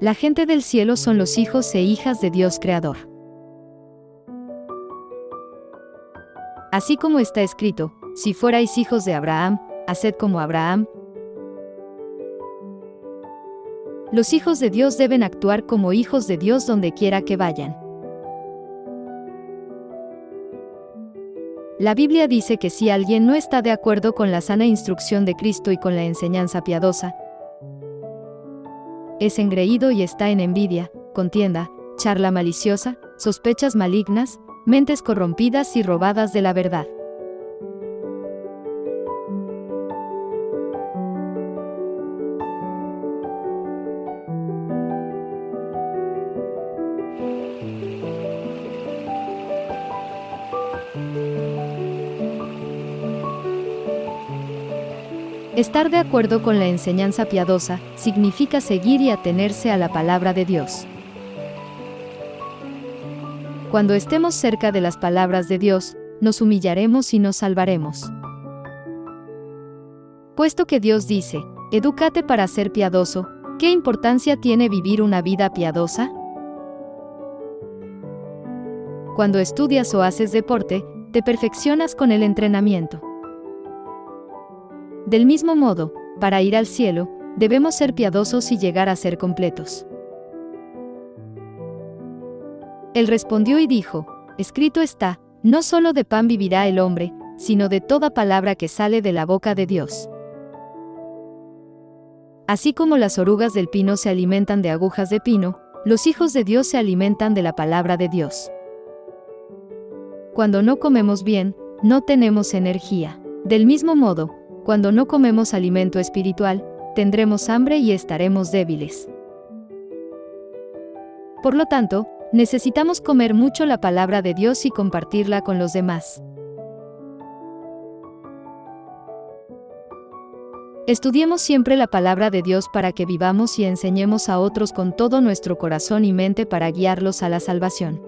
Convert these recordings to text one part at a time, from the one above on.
La gente del cielo son los hijos e hijas de Dios Creador. Así como está escrito, si fuerais hijos de Abraham, haced como Abraham. Los hijos de Dios deben actuar como hijos de Dios donde quiera que vayan. La Biblia dice que si alguien no está de acuerdo con la sana instrucción de Cristo y con la enseñanza piadosa, es engreído y está en envidia, contienda, charla maliciosa, sospechas malignas, mentes corrompidas y robadas de la verdad. Estar de acuerdo con la enseñanza piadosa significa seguir y atenerse a la palabra de Dios. Cuando estemos cerca de las palabras de Dios, nos humillaremos y nos salvaremos. Puesto que Dios dice, edúcate para ser piadoso, ¿qué importancia tiene vivir una vida piadosa? Cuando estudias o haces deporte, te perfeccionas con el entrenamiento. Del mismo modo, para ir al cielo, debemos ser piadosos y llegar a ser completos. Él respondió y dijo, escrito está, no solo de pan vivirá el hombre, sino de toda palabra que sale de la boca de Dios. Así como las orugas del pino se alimentan de agujas de pino, los hijos de Dios se alimentan de la palabra de Dios. Cuando no comemos bien, no tenemos energía. Del mismo modo, cuando no comemos alimento espiritual, tendremos hambre y estaremos débiles. Por lo tanto, necesitamos comer mucho la palabra de Dios y compartirla con los demás. Estudiemos siempre la palabra de Dios para que vivamos y enseñemos a otros con todo nuestro corazón y mente para guiarlos a la salvación.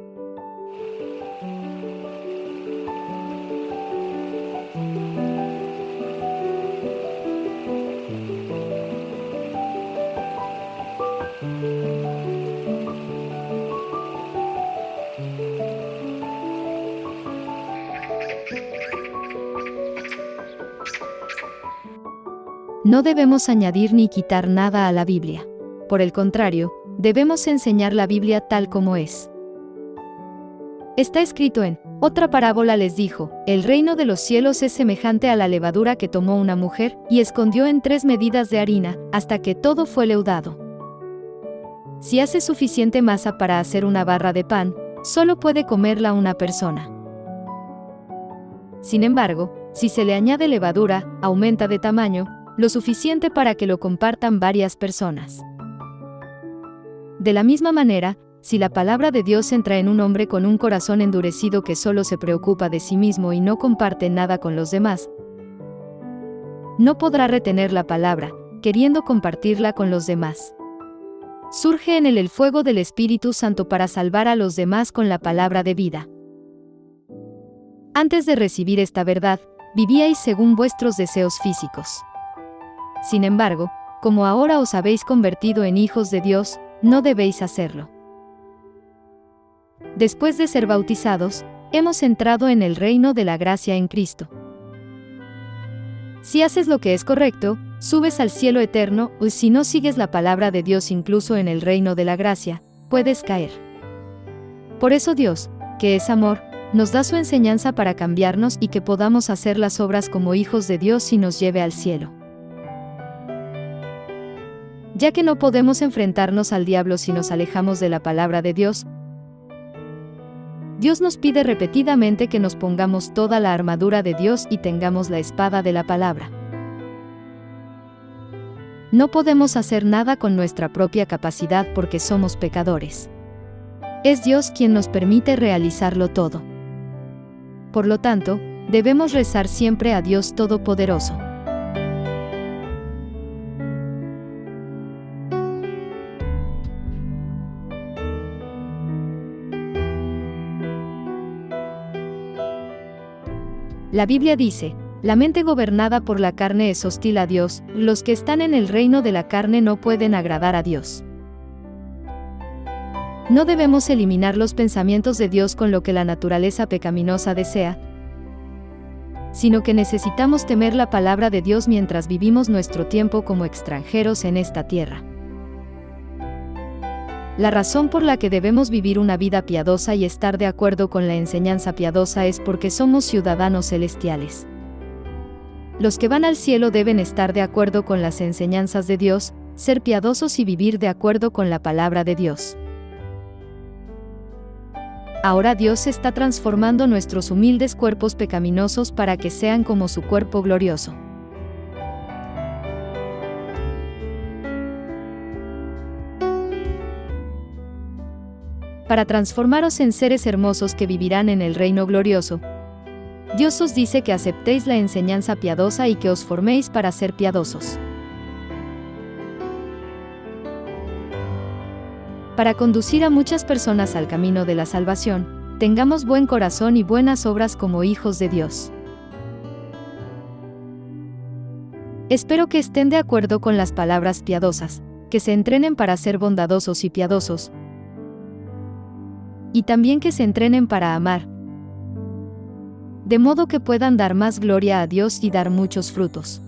No debemos añadir ni quitar nada a la Biblia. Por el contrario, debemos enseñar la Biblia tal como es. Está escrito en otra parábola les dijo, el reino de los cielos es semejante a la levadura que tomó una mujer y escondió en 3 medidas de harina, hasta que todo fue leudado. Si hace suficiente masa para hacer una barra de pan, solo puede comerla una persona. Sin embargo, si se le añade levadura, aumenta de tamaño, lo suficiente para que lo compartan varias personas. De la misma manera, si la palabra de Dios entra en un hombre con un corazón endurecido que solo se preocupa de sí mismo y no comparte nada con los demás, no podrá retener la palabra, queriendo compartirla con los demás. Surge en él el fuego del Espíritu Santo para salvar a los demás con la palabra de vida. Antes de recibir esta verdad, vivíais según vuestros deseos físicos. Sin embargo, como ahora os habéis convertido en hijos de Dios, no debéis hacerlo. Después de ser bautizados, hemos entrado en el reino de la gracia en Cristo. Si haces lo que es correcto, subes al cielo eterno, o si no sigues la palabra de Dios incluso en el reino de la gracia, puedes caer. Por eso Dios, que es amor, nos da su enseñanza para cambiarnos y que podamos hacer las obras como hijos de Dios y nos lleve al cielo. Ya que no podemos enfrentarnos al diablo si nos alejamos de la palabra de Dios, Dios nos pide repetidamente que nos pongamos toda la armadura de Dios y tengamos la espada de la palabra. No podemos hacer nada con nuestra propia capacidad porque somos pecadores. Es Dios quien nos permite realizarlo todo. Por lo tanto, debemos rezar siempre a Dios Todopoderoso. La Biblia dice, la mente gobernada por la carne es hostil a Dios, los que están en el reino de la carne no pueden agradar a Dios. No debemos eliminar los pensamientos de Dios con lo que la naturaleza pecaminosa desea, sino que necesitamos temer la palabra de Dios mientras vivimos nuestro tiempo como extranjeros en esta tierra. La razón por la que debemos vivir una vida piadosa y estar de acuerdo con la enseñanza piadosa es porque somos ciudadanos celestiales. Los que van al cielo deben estar de acuerdo con las enseñanzas de Dios, ser piadosos y vivir de acuerdo con la palabra de Dios. Ahora Dios está transformando nuestros humildes cuerpos pecaminosos para que sean como su cuerpo glorioso. Para transformaros en seres hermosos que vivirán en el reino glorioso, Dios os dice que aceptéis la enseñanza piadosa y que os forméis para ser piadosos. Para conducir a muchas personas al camino de la salvación, tengamos buen corazón y buenas obras como hijos de Dios. Espero que estén de acuerdo con las palabras piadosas, que se entrenen para ser bondadosos y piadosos, y también que se entrenen para amar, de modo que puedan dar más gloria a Dios y dar muchos frutos.